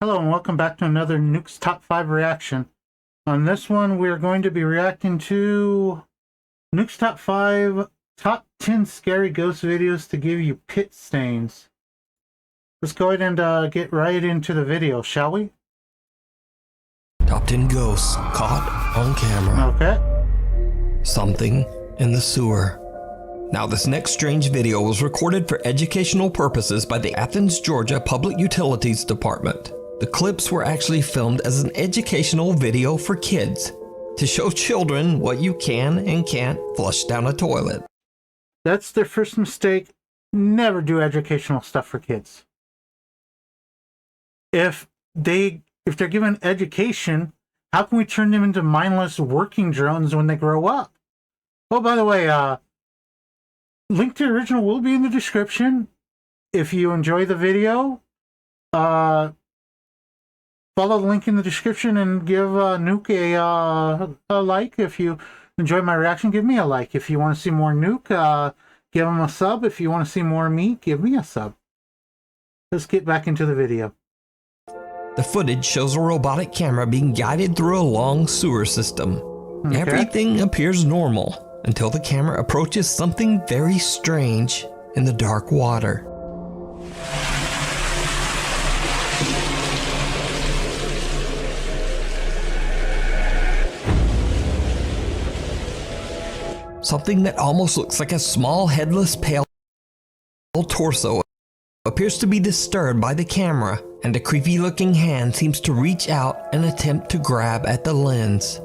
Hello and welcome back to another Nukes Top 5 reaction. On this one, we're going to be reacting to Nukes Top 5 Top 10 Scary Ghost Videos to give you pit stains. Let's go ahead and get right into the video, shall we? Top 10 ghosts caught on camera. Okay. Something in the sewer. Now, this next strange video was recorded for educational purposes by the Athens, Georgia Public Utilities Department. The clips were actually filmed as an educational video for kids to show children what you can and can't flush down a toilet. That's their first mistake. Never do educational stuff for kids. If they're given education, how can we turn them into mindless working drones when they grow up? Oh, by the way, link to the original will be in the description. If you enjoy the video, follow the link in the description and give Nuke a like. If you enjoy my reaction, give me a like. If you want to see more Nuke, give him a sub. If you want to see more me, give me a sub. Let's get back into the video. The footage shows a robotic camera being guided through a long sewer system. Okay. Everything appears normal until the camera approaches something very strange in the dark water. Something that almost looks like a small headless pale torso appears to be disturbed by the camera, and a creepy looking hand seems to reach out and attempt to grab at the lens.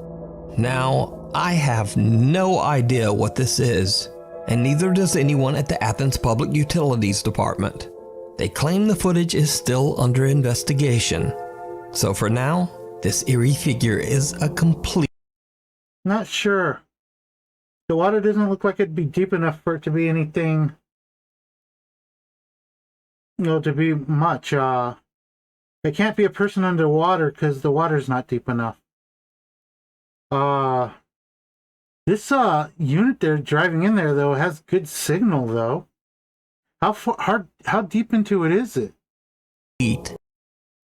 Now, I have no idea what this is, and neither does anyone at the Athens Public Utilities Department. They claim the footage is still under investigation. So for now, this eerie figure is a complete... Not sure. The water doesn't look like it'd be deep enough for it to be anything, to be much. It can't be a person underwater because the water's not deep enough. This unit they're driving in there, though, has good signal, though. How deep into it is it?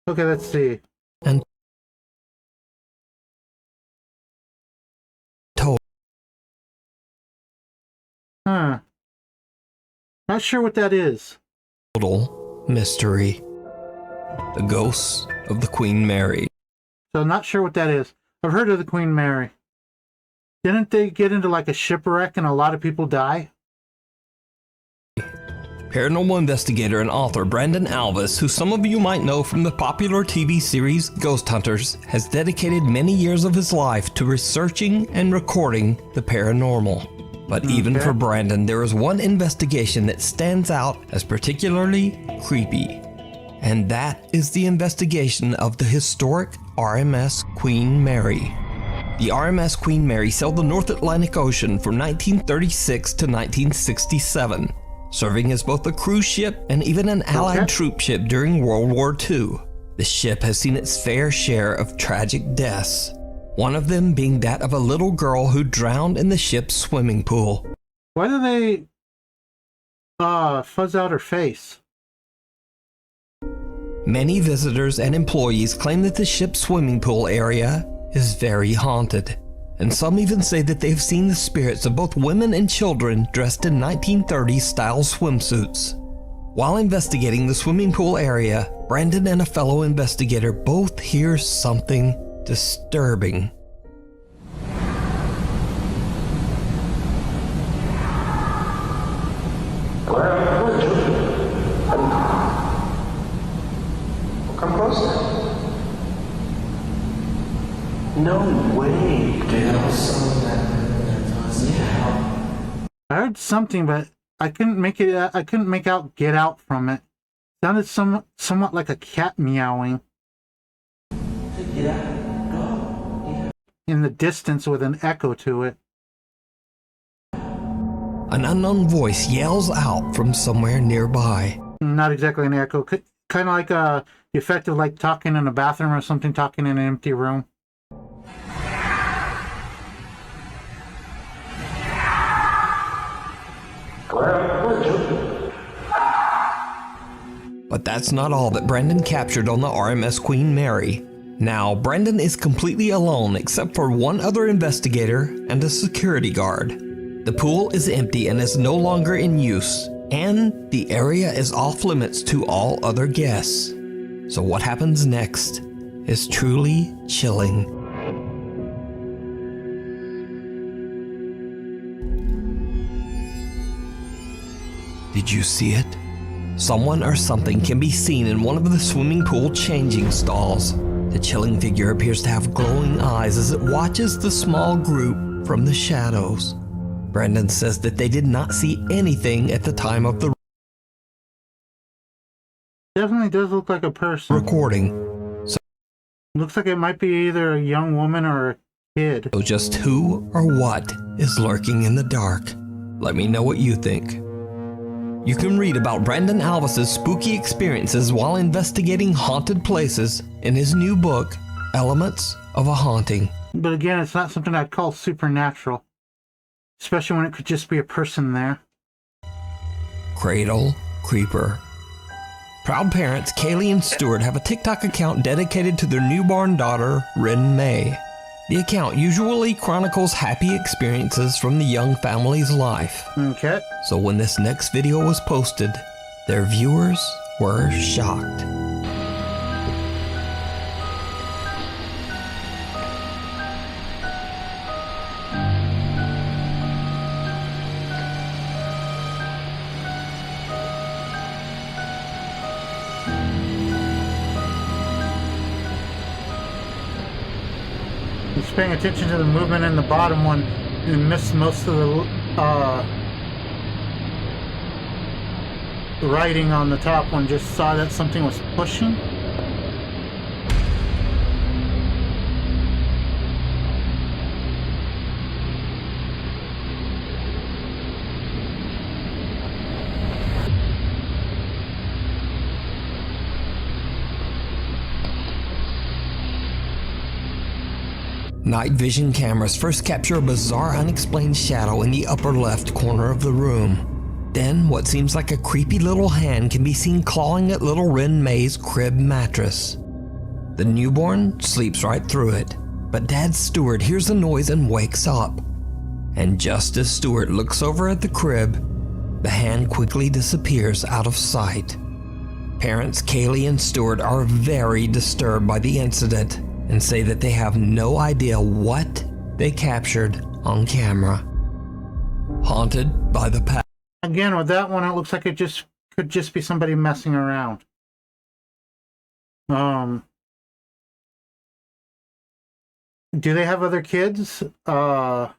Okay, let's see. And Not sure what that is. total mystery. The ghosts of the Queen Mary. So not sure what that is. I've heard of the Queen Mary. Didn't they get into like a shipwreck and a lot of people die? Paranormal investigator and author Brandon Alvis, who some of you might know from the popular TV series Ghost Hunters, has dedicated many years of his life to researching and recording the paranormal. But even for Brandon, there is one investigation that stands out as particularly creepy. And that is the investigation of the historic RMS Queen Mary. The RMS Queen Mary sailed the North Atlantic Ocean from 1936 to 1967, serving as both a cruise ship and even an Allied troop ship during World War II. The ship has seen its fair share of tragic deaths, one of them being that of a little girl who drowned in the ship's swimming pool. Why do they fuzz out her face? Many visitors and employees claim that the ship's swimming pool area is very haunted, and some even say that they've seen the spirits of both women and children dressed in 1930s style swimsuits. While investigating the swimming pool area, Brandon and a fellow investigator both hear something disturbing. Come closer. No way, dude. I heard something, but I couldn't make it. I couldn't make out "get out" from it. Sounded somewhat like a cat meowing in the distance with an echo to it. An unknown voice yells out from somewhere nearby. Not exactly an echo. Kind of like the effect of like talking in a bathroom or something, talking in an empty room. But that's not all that Brandon captured on the RMS Queen Mary. Now, Brandon is completely alone except for one other investigator and a security guard. The pool is empty and is no longer in use, and the area is off limits to all other guests. So what happens next is truly chilling. Did you see it? Someone or something can be seen in one of the swimming pool changing stalls. The chilling figure appears to have glowing eyes as it watches the small group from the shadows. Brandon says that they did not see anything at the time of the Definitely does look like a person. recording. Looks like it might be either a young woman or a kid. So just who or what is lurking in the dark? Let me know what you think. You can read about Brandon Alvis's spooky experiences while investigating haunted places in his new book, Elements of a Haunting. But again, it's not something I'd call supernatural. Especially when it could just be a person there. Cradle Creeper. Proud parents Kaylee and Stuart have a TikTok account dedicated to their newborn daughter, Rin May. The account usually chronicles happy experiences from the young family's life. Okay. So when this next video was posted, their viewers were shocked. Just paying attention to the movement in the bottom one and missed most of the writing on the top one. Just saw that something was pushing. Night vision cameras first capture a bizarre unexplained shadow in the upper left corner of the room. Then what seems like a creepy little hand can be seen clawing at little Rin May's crib mattress. The newborn sleeps right through it, but Dad Stuart hears the noise and wakes up. And just as Stuart looks over at the crib, the hand quickly disappears out of sight. Parents Kaylee and Stuart are very disturbed by the incident and say that they have no idea what they captured on camera. Haunted by the past. Again, with that one, it looks like it could just be somebody messing around. Do they have other kids? Were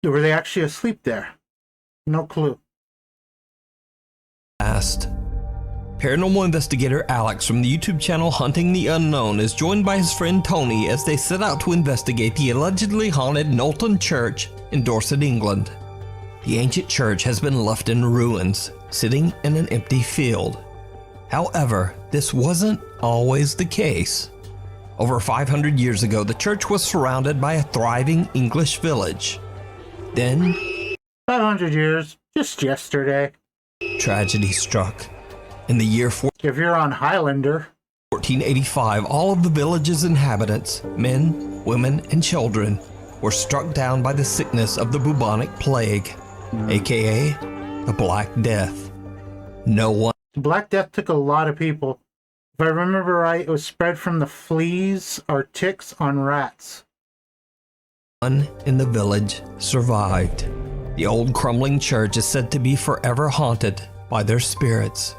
they actually asleep there? No clue. Paranormal investigator Alex from the YouTube channel Hunting the Unknown is joined by his friend Tony as they set out to investigate the allegedly haunted Knowlton Church in Dorset, England. The ancient church has been left in ruins, sitting in an empty field. However, this wasn't always the case. Over 500 years ago, the church was surrounded by a thriving English village. Then, 500 years, just yesterday. tragedy struck. In the year If you're on Highlander. 1485, all of the village's inhabitants, men, women, and children, were struck down by the sickness of the bubonic plague, aka the Black Death. No one The Black Death took a lot of people. If I remember right, it was spread from the fleas or ticks on rats. in the village survived. The old crumbling church is said to be forever haunted by their spirits.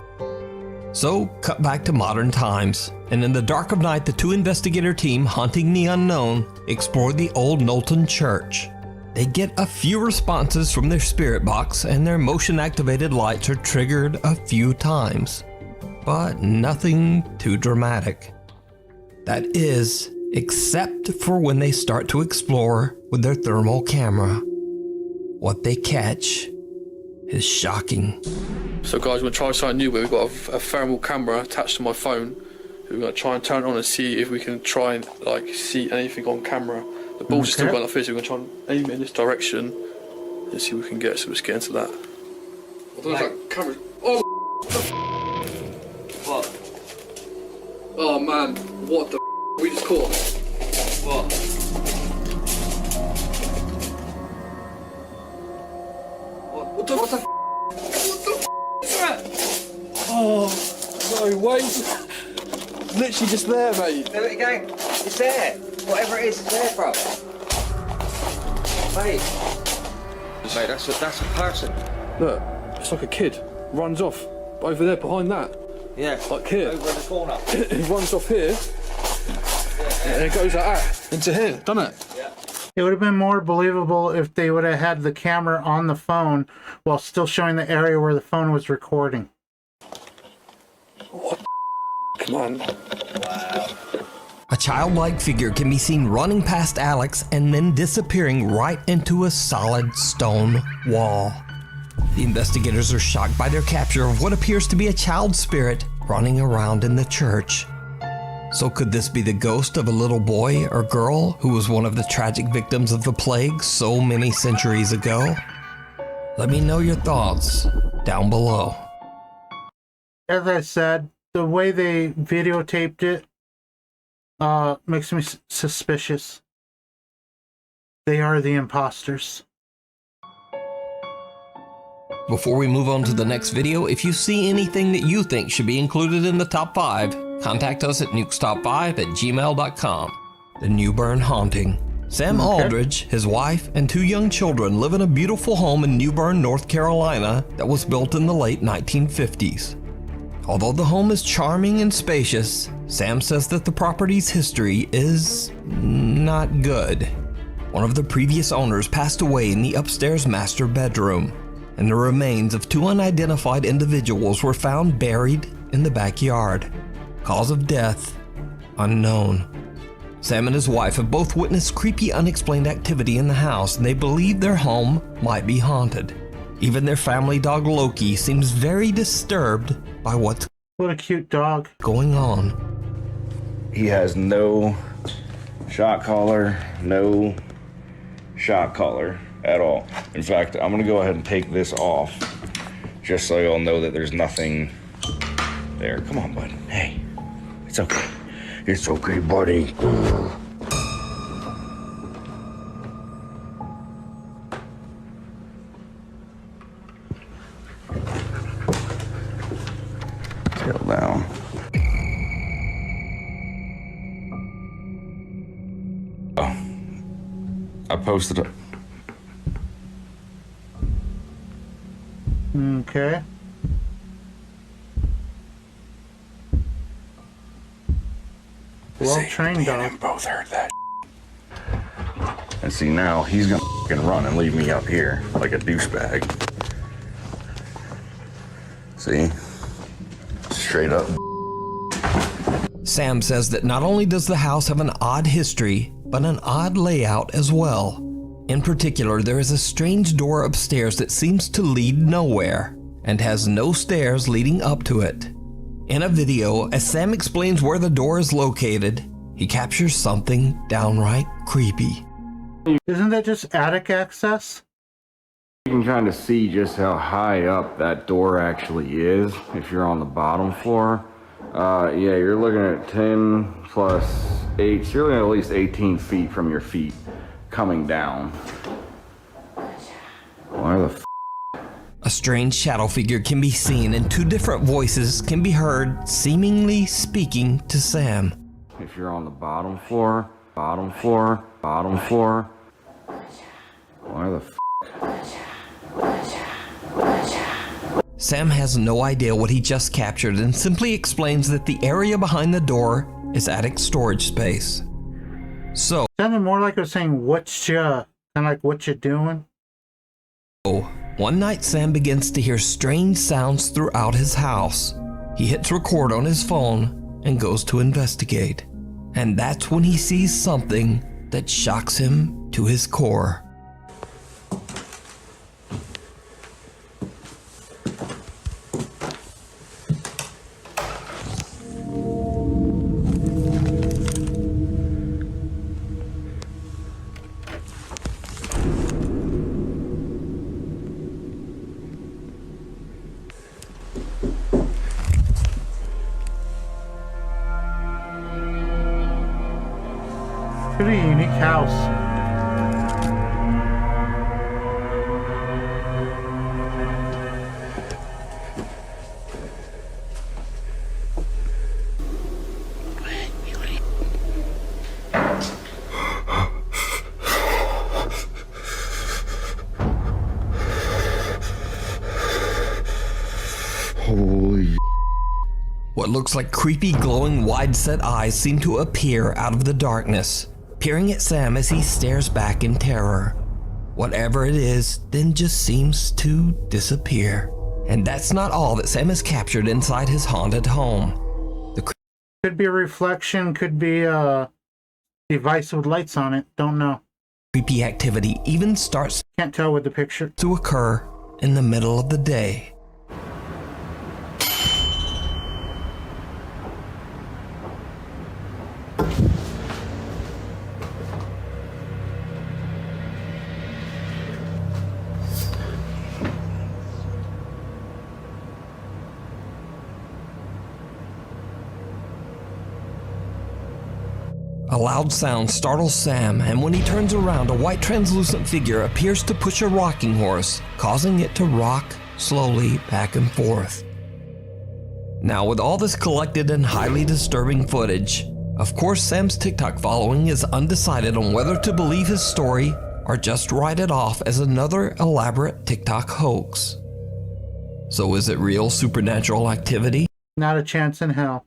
So, cut back to modern times, and in the dark of night, the two investigator team Hunting the Unknown explore the old Knowlton Church. They get a few responses from their spirit box, and their motion-activated lights are triggered a few times, but nothing too dramatic. That is, except for when they start to explore with their thermal camera. What they catch is shocking. So guys, we're going to try something new where we've got a thermal camera attached to my phone. We're going to try and turn it on and see if we can try and see anything on camera. The ball's still going like this, so we're going to try and aim it in this direction and see what we can get, so let's get into that. I don't know if that camera... Oh! Oh man, what the we just caught? What? What the is that? Oh, no way. Literally just there, mate. There we go. It's there. Whatever it is, it's there, bro. Mate. Mate, that's a person. Look, it's like a kid. Runs off. Over there, behind that. Yeah. Like here. Over in the corner. It runs off here. And it goes like that. Into here, doesn't it? Yeah. It would have been more believable if they would have had the camera on the phone while still showing the area where the phone was recording. What the man? Wow. A childlike figure can be seen running past Alex and then disappearing right into a solid stone wall. The investigators are shocked by their capture of what appears to be a child spirit running around in the church. So could this be the ghost of a little boy or girl who was one of the tragic victims of the plague so many centuries ago? Let me know your thoughts down below. As I said, the way they videotaped it makes me suspicious. They are the imposters. Before we move on to the next video, if you see anything that you think should be included in the top 5, contact us at nukestop5@gmail.com. The Newbern Haunting. Sam Aldridge, his wife, and 2 young children live in a beautiful home in Newbern, North Carolina that was built in the late 1950s. Although the home is charming and spacious, Sam says that the property's history is not good. One of the previous owners passed away in the upstairs master bedroom, and the remains of 2 unidentified individuals were found buried in the backyard. Cause of death, unknown. Sam and his wife have both witnessed creepy, unexplained activity in the house, and they believe their home might be haunted. Even their family dog Loki seems very disturbed by what's What a cute dog. going on. He has no shot collar, no shot collar at all. In fact, I'm gonna go ahead and take this off just so y'all know that there's nothing there. Come on, bud. Hey, it's okay. It's okay, buddy. Settle down. Oh, I posted it. Okay. Well-trained dog. Both heard that. And see, now he's gonna fucking run and leave me up here like a douchebag. See? Straight up. Sam says that not only does the house have an odd history, but an odd layout as well. In particular, there is a strange door upstairs that seems to lead nowhere and has no stairs leading up to it. In a video, as Sam explains where the door is located, he captures something downright creepy. Isn't that just attic access? You can kind of see just how high up that door actually is if you're on the bottom floor. Yeah, you're looking at 10 plus 8, so you're looking at least 18 feet from your feet coming down. Why the A strange shadow figure can be seen and 2 different voices can be heard seemingly speaking to Sam. If you're on the bottom floor, bottom floor, bottom floor. Why the Sam has no idea what he just captured and simply explains that the area behind the door is attic storage space. So, Sounded more like it was saying, kind of like, what you doing? one night Sam begins to hear strange sounds throughout his house. He hits record on his phone and goes to investigate. And that's when he sees something that shocks him to his core. pretty unique house. Holy. What looks like creepy, glowing, wide-set eyes seem to appear out of the darkness, peering at Sam as he stares back in terror. Whatever it is, then just seems to disappear. And that's not all that Sam has captured inside his haunted home. Could be a reflection, could be a device with lights on it. Don't know. Creepy activity even starts Can't tell with the picture. to occur in the middle of the day. A loud sound startles Sam, and when he turns around, a white translucent figure appears to push a rocking horse, causing it to rock slowly back and forth. Now, with all this collected and highly disturbing footage, of course Sam's TikTok following is undecided on whether to believe his story or just write it off as another elaborate TikTok hoax. So is it real supernatural activity? Not a chance in hell.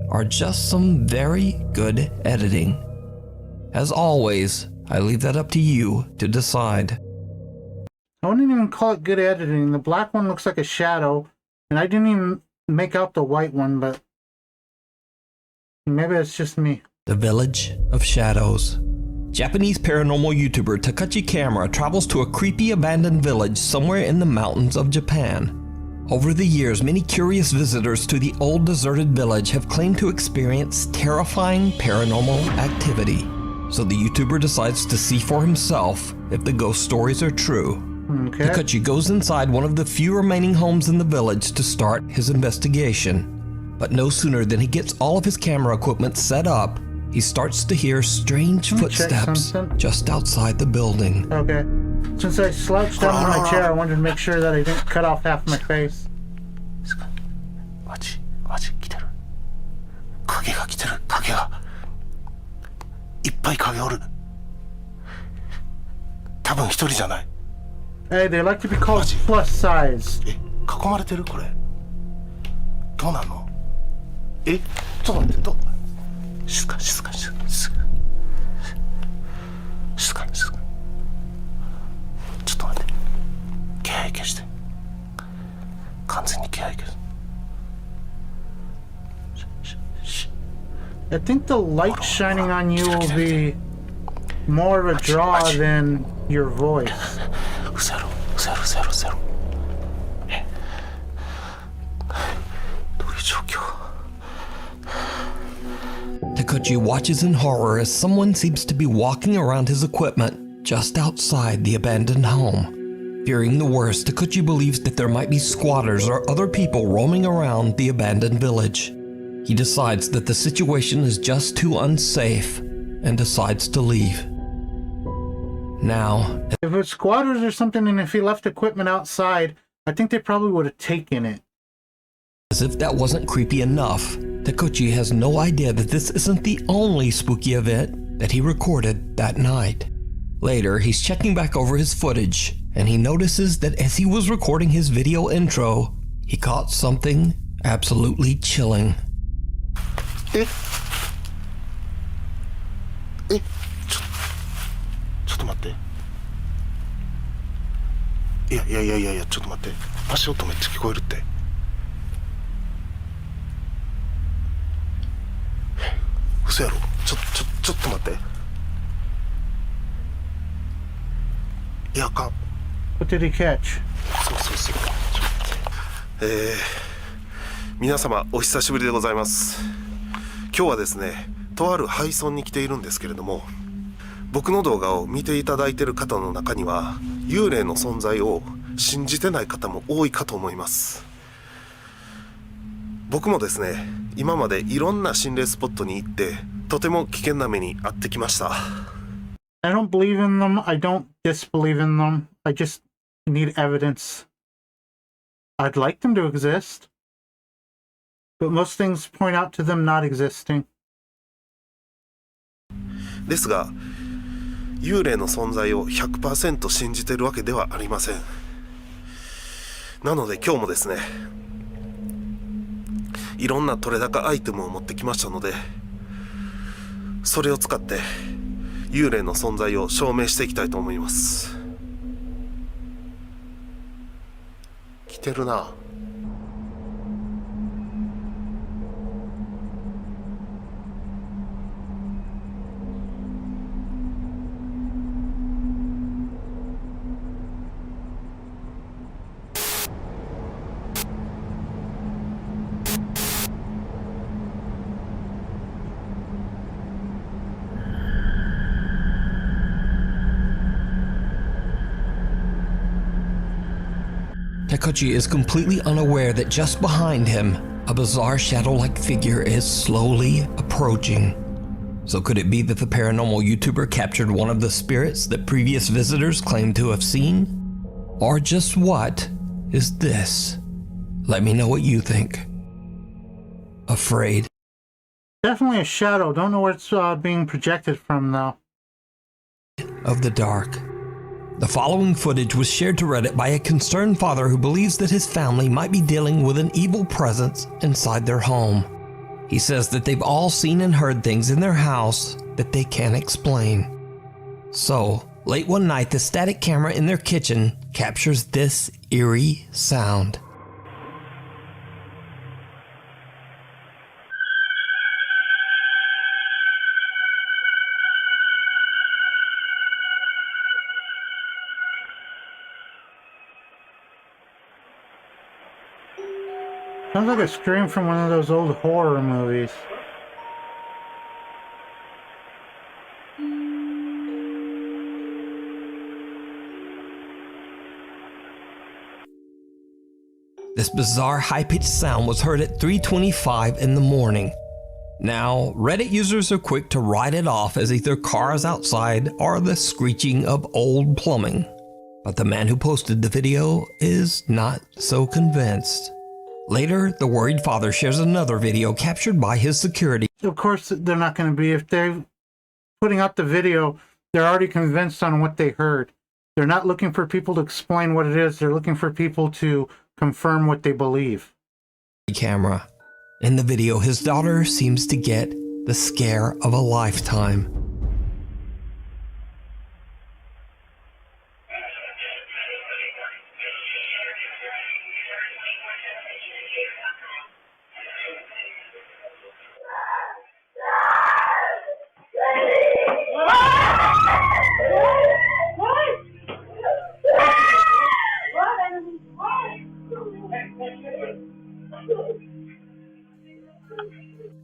Or just some very good editing? As always, I leave that up to you to decide. I wouldn't even call it good editing. The black one looks like a shadow, and I didn't even make out the white one, but maybe it's just me. The Village of Shadows. Japanese paranormal YouTuber Takachi Camera travels to a creepy abandoned village somewhere in the mountains of Japan. Over the years, many curious visitors to the old deserted village have claimed to experience terrifying paranormal activity. So the YouTuber decides to see for himself if the ghost stories are true. Okay. Takachi goes inside one of the few remaining homes in the village to start his investigation. But no sooner than he gets all of his camera equipment set up, he starts to hear strange Let me check footsteps something. just outside the building. Okay. Since I slouched down in my chair, I wanted to make sure that I didn't cut off half my face. マジ来てる影が来てる影がいっぱい影おる多分一人じゃない Hey, they like to be called plus size. え囲まれてるこれどうなんのえちょっと待って静か静か静か静か静か静かちょっと待って気配消して完全に気配消す I think the light shining on you will be more of a draw than your voice. うせろうせろうせろうせろえどういう状況 Takachi watches in horror as someone seems to be walking around his equipment just outside the abandoned home. Fearing the worst, Takachi believes that there might be squatters or other people roaming around the abandoned village. He decides that the situation is just too unsafe and decides to leave. Now, If it's squatters or something, and if he left equipment outside, I think they probably would have taken it. as if that wasn't creepy enough, Takachi has no idea that this isn't the only spooky event that he recorded that night. Later, he's checking back over his footage, and he notices that as he was recording his video intro, he caught something absolutely chilling. えちょっと待っていやちょっと待って足音めっちゃ聞こえるって嘘やろちょっと待っていやあかん What did he catch? そう皆様お久しぶりでございます。今日はですねとある廃村に来ているんですけれども、僕の動画を見ていただいている方の中には幽霊の存在を信じてない方も多いかと思います。僕もですね今までいろんな心霊スポットに行ってとても危険な目に遭ってきました。 I don't believe in them. I don't disbelieve in them. I just need evidence. I'd like them to exist, but most things point out to them not existing. ですが、幽霊の存在を 100% 信じてるわけではありません。なので今日もですね、いろんな取れ高アイテムを持ってきましたので、それを使って幽霊の存在を証明していきたいと思います。来てるな。Takuchi is completely unaware that just behind him, a bizarre shadow-like figure is slowly approaching. So could it be that the paranormal YouTuber captured one of the spirits that previous visitors claimed to have seen? Or just what is this? Let me know what you think. Afraid. Definitely a shadow. Don't know where it's being projected from, though. Of the dark. The following footage was shared to Reddit by a concerned father who believes that his family might be dealing with an evil presence inside their home. He says that they've all seen and heard things in their house that they can't explain. So, late one night, the static camera in their kitchen captures this eerie sound. Sounds like a scream from one of those old horror movies. This bizarre high-pitched sound was heard at 3:25 in the morning. Now, Reddit users are quick to write it off as either cars outside or the screeching of old plumbing. But the man who posted the video is not so convinced. Later, the worried father shares another video captured by his security. Of course, they're not going to be. If they're putting out the video, they're already convinced on what they heard. They're not looking for people to explain what it is. They're looking for people to confirm what they believe. Camera. In the video, his daughter seems to get the scare of a lifetime.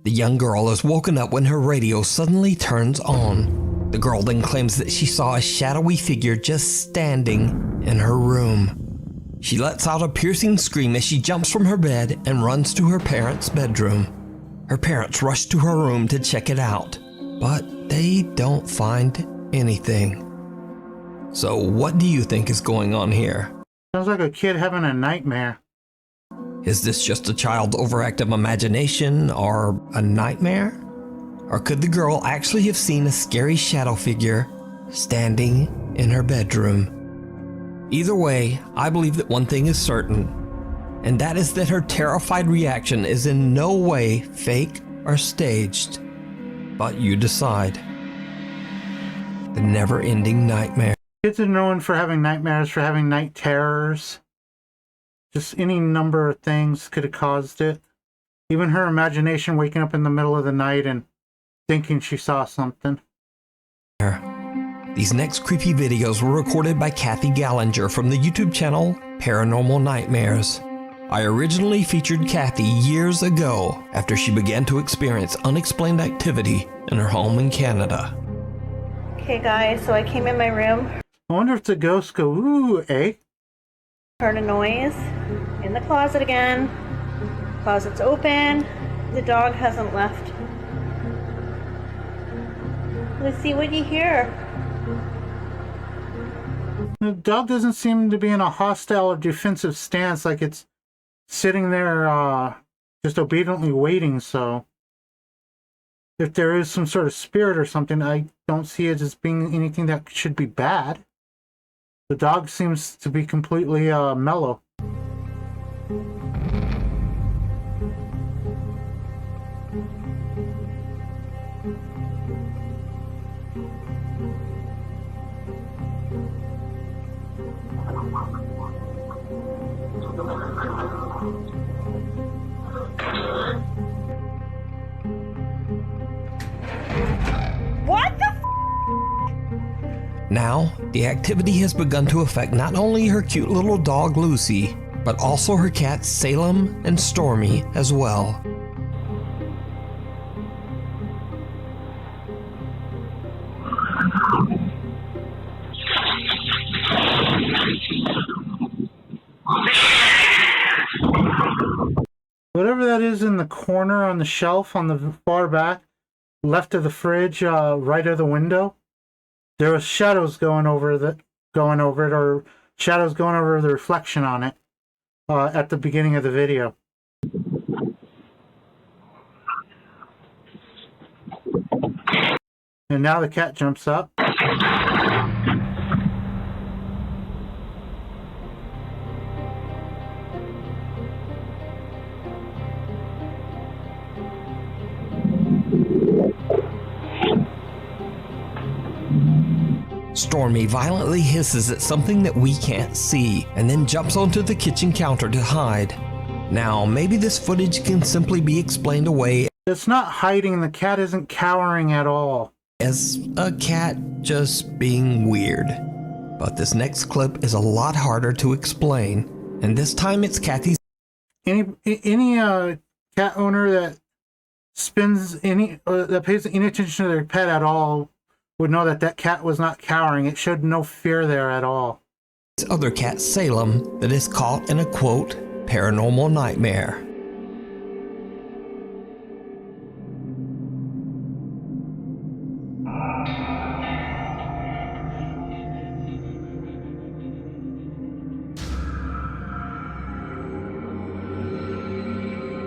The young girl is woken up when her radio suddenly turns on. The girl then claims that she saw a shadowy figure just standing in her room. She lets out a piercing scream as she jumps from her bed and runs to her parents' bedroom. Her parents rush to her room to check it out, but they don't find anything. So what do you think is going on here? Sounds like a kid having a nightmare. Is this just a child's overactive imagination or a nightmare? Or could the girl actually have seen a scary shadow figure standing in her bedroom? Either way, I believe that one thing is certain, and that is that her terrified reaction is in no way fake or staged. But you decide. The never-ending nightmare. Kids are known for having nightmares, for having night terrors. Just any number of things could have caused it. Even her imagination waking up in the middle of the night and thinking she saw something. These next creepy videos were recorded by Kathy Gallinger from the YouTube channel Paranormal Nightmares. I originally featured Kathy years ago after she began to experience unexplained activity in her home in Canada. Okay guys, so I came in my room, I wonder if the ghosts go, ooh, eh? heard a noise in the closet again. Closet's open. The dog hasn't left. Let's see what you hear. The dog doesn't seem to be in a hostile or defensive stance, like it's sitting there just obediently waiting. So if there is some sort of spirit or something, I don't see it as being anything that should be bad. The dog seems to be completely mellow. What the Now, the activity has begun to affect not only her cute little dog Lucy, but also her cats Salem and Stormy as well. Whatever that is in the corner on the shelf on the far back, left of the fridge, right of the window, there was shadows going over it, or shadows going over the reflection on it at the beginning of the video. And now the cat jumps up. Stormy violently hisses at something that we can't see, and then jumps onto the kitchen counter to hide. Now, maybe this footage can simply be explained away It's not hiding, the cat isn't cowering at all. as a cat just being weird. But this next clip is a lot harder to explain, and this time it's Kathy's. Any cat owner that that pays any attention to their pet at all would know that that cat was not cowering. It showed no fear there at all. Other cat Salem that is caught in a quote paranormal nightmare.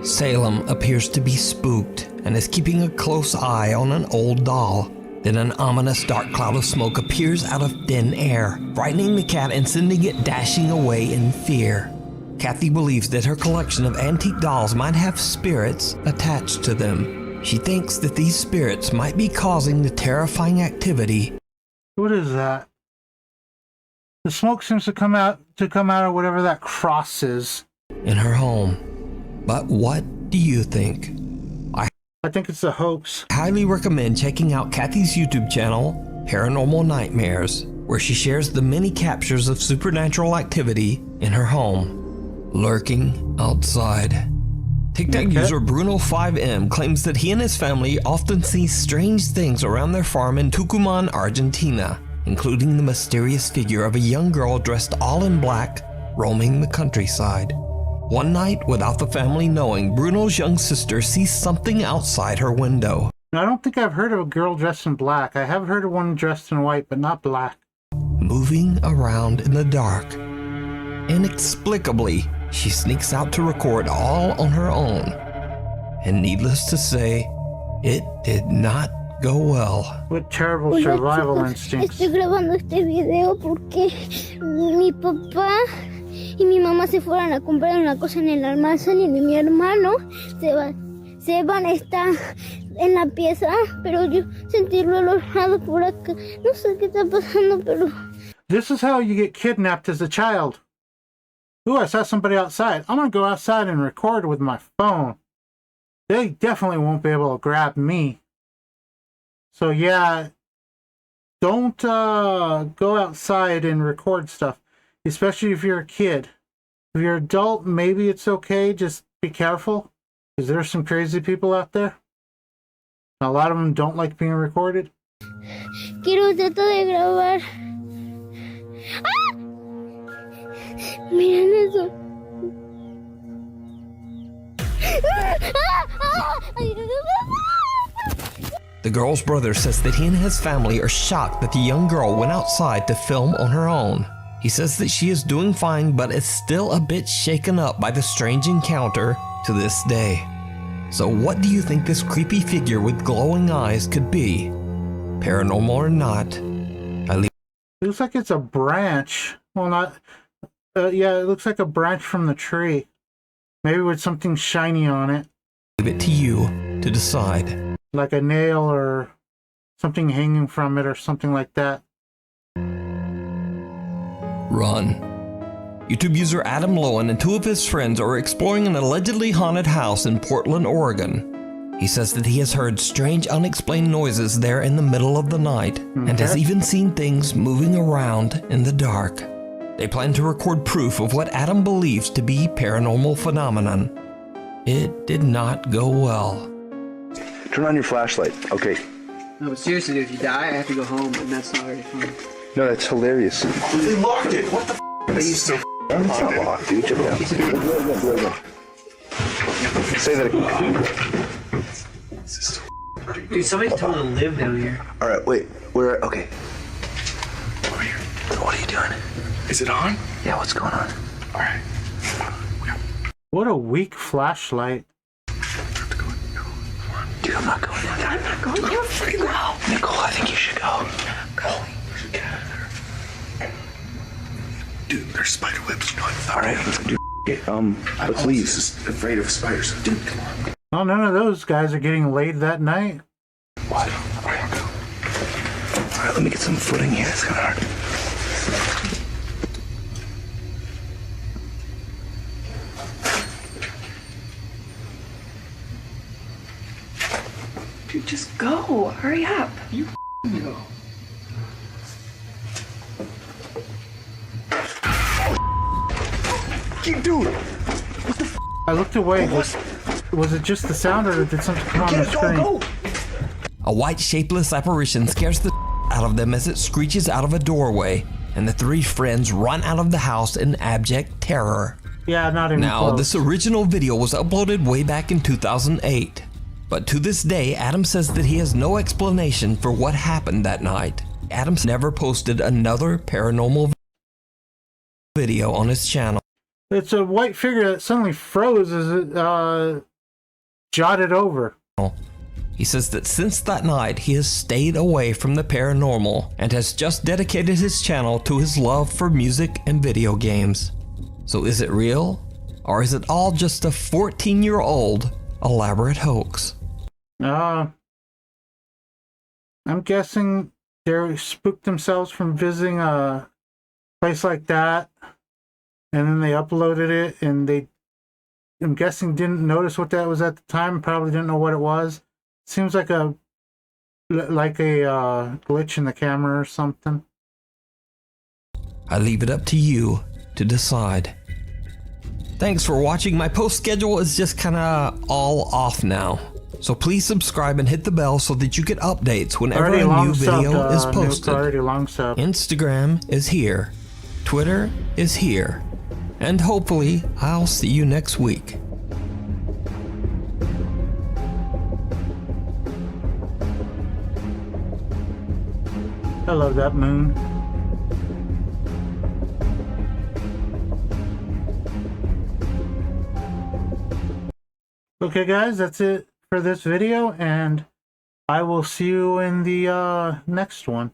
Salem appears to be spooked and is keeping a close eye on an old doll. Then an ominous dark cloud of smoke appears out of thin air, frightening the cat and sending it dashing away in fear. Kathy believes that her collection of antique dolls might have spirits attached to them. She thinks that these spirits might be causing the terrifying activity. What is that? The smoke seems to come out of whatever that cross is. In her home. But what do you think? I think it's a hoax. Highly recommend checking out Kathy's YouTube channel, Paranormal Nightmares, where she shares the many captures of supernatural activity in her home, lurking outside. TikTok user Bruno5M claims that he and his family often see strange things around their farm in Tucumán, Argentina, including the mysterious figure of a young girl dressed all in black, roaming the countryside. One night, without the family knowing, Bruno's young sister sees something outside her window. I don't think I've heard of a girl dressed in black. I have heard of one dressed in white, but not black. Moving around in the dark. Inexplicably, she sneaks out to record all on her own. And needless to say, it did not go well. What terrible survival instincts. Estoy grabando este video porque mi papá y mi mamá se fueron a comprar una cosa en el almacén y mi hermano Seban está en la pieza, pero yo sentirlo alojado por acá. No sé qué está pasando, pero... This is how you get kidnapped as a child. Ooh, I saw somebody outside. I'm gonna go outside and record with my phone. They definitely won't be able to grab me. So yeah, don't go outside and record stuff. Especially if you're a kid. If you're an adult, maybe it's okay. Just be careful. Because there's some crazy people out there. A lot of them don't like being recorded. Quiero tratar de grabar. ¡Ah! Miren eso. ¡Ah! ¡Ah! ¡Ah! The girl's brother says that he and his family are shocked that the young girl went outside to film on her own. He says that she is doing fine, but is still a bit shaken up by the strange encounter to this day. So what do you think this creepy figure with glowing eyes could be? Paranormal or not? It looks like it's a branch. Well, not... yeah, it looks like a branch from the tree. Maybe with something shiny on it. Leave it to you to decide. Like a nail or something hanging from it or something like that. Run. YouTube user Adam Lowen and 2 of his friends are exploring an allegedly haunted house in Portland, Oregon. He says that he has heard strange unexplained noises there in the middle of the night and has even seen things moving around in the dark. They plan to record proof of what Adam believes to be paranormal phenomenon. It did not go well. Turn on your flashlight. Okay. No, but seriously, dude, if you die, I have to go home, and that's not very fun. No, that's hilarious. They locked it. What the f? This is so It's not locked, dude. Check it out. Say that again. Dude, somebody's told to live down here. All right, wait. We're okay. Over here. What are you doing? Is it on? Yeah, what's going on? All right. What a weak flashlight. Dude, I'm not going in there. I'm not going in there. You're freaking out. Nicole, I think you should go. Go. We should get out of there. Dude, there's spider webs. You know, All right, let's do it. Let's leave. Just afraid of spiders. Dude, come on. Oh, none of those guys are getting laid that night. What? All right, I'll go. All right, let me get some footing here. It's kind of hard. Dude, just go. Hurry up. You go. Dude! I looked away. Was it just the sound or did something come on the screen? Go! A white shapeless apparition scares the out of them as it screeches out of a doorway, and the 3 friends run out of the house in abject terror. Yeah, not even Now, close. this original video was uploaded way back in 2008. But to this day, Adam says that he has no explanation for what happened that night. Adam's never posted another paranormal video on his channel. It's a white figure that suddenly froze as it jotted over. He says that since that night, he has stayed away from the paranormal and has just dedicated his channel to his love for music and video games. So is it real? Or is it all just a 14-year-old elaborate hoax? I'm guessing they spooked themselves from visiting a place like that, and then they uploaded it, and I'm guessing didn't notice what that was at the time, probably didn't know what it was. Seems like a glitch in the camera or something. I leave it up to you to decide. Thanks for watching. My post schedule is just kinda all off now. So please subscribe and hit the bell so that you get updates whenever Already a long new video subbed, is Nuke, posted. already long sub. Instagram is here. Twitter is here. And hopefully, I'll see you next week. I love that moon. Okay guys, that's it for this video, and I will see you in the next one.